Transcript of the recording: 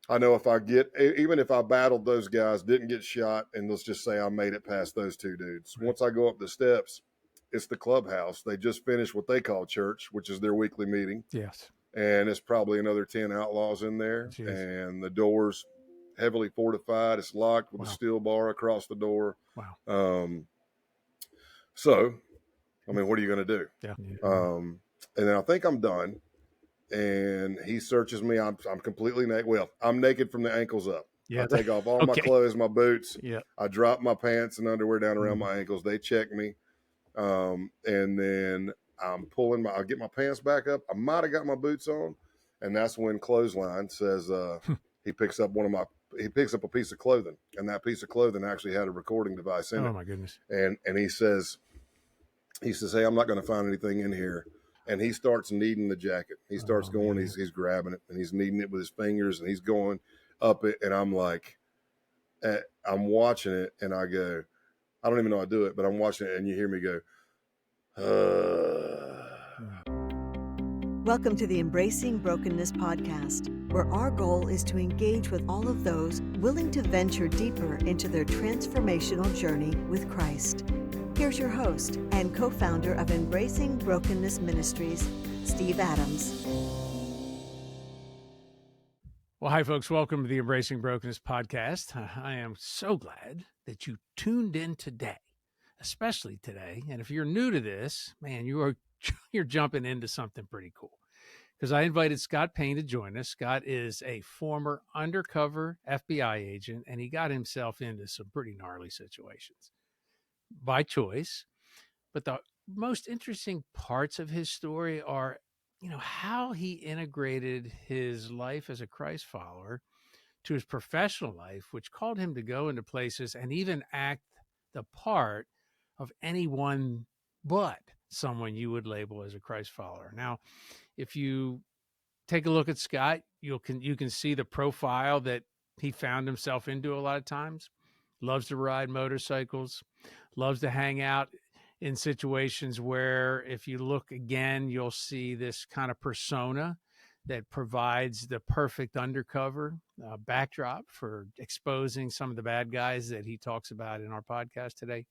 I know if I even if I battled those guys, didn't get shot, and let's just say I made it past those two dudes. Right. Once I go up the steps, it's the clubhouse. They just finished what they call church, which is their weekly meeting. Yes. And it's probably another 10 outlaws in there. Jeez. And the door's heavily fortified. It's locked with a Wow. steel bar across the door. Wow. So, I mean, what are you going to do? Yeah. And then I think I'm done. And he searches me. I'm completely naked. Well, I'm naked from the ankles up. Yeah. I take off all my Okay. clothes, my boots. Yeah. I drop my pants and underwear down around my ankles. They check me. And then I get my pants back up. I might have got my boots on. And that's when Clothesline says, he picks up a piece of clothing. And that piece of clothing actually had a recording device in it. Oh my goodness. And he says, hey, I'm not going to find anything in here. And he starts kneading the jacket. He starts going, he's grabbing it and he's kneading it with his fingers and he's going up it. And I'm like, I'm watching it and I go, I don't even know how to do it, but I'm watching it and you hear me go, Welcome to the Embracing Brokenness podcast, where our goal is to engage with all of those willing to venture deeper into their transformational journey with Christ. Here's your host and co-founder of Embracing Brokenness Ministries, Steve Adams. Well, hi, folks. Welcome to the Embracing Brokenness podcast. I am so glad that you tuned in today, especially today. And if you're new to this, man, you're jumping into something pretty cool. Because I invited Scott Payne to join us. Scott is a former undercover FBI agent, and he got himself into some pretty gnarly situations by choice. But the most interesting parts of his story are, how he integrated his life as a Christ follower to his professional life, which called him to go into places and even act the part of anyone but someone you would label as a Christ follower. Now, if you take a look at Scott, you can see the profile that he found himself into a lot of times. Loves to ride motorcycles, loves to hang out in situations where, if you look again, you'll see this kind of persona that provides the perfect undercover backdrop for exposing some of the bad guys that he talks about in our podcast today.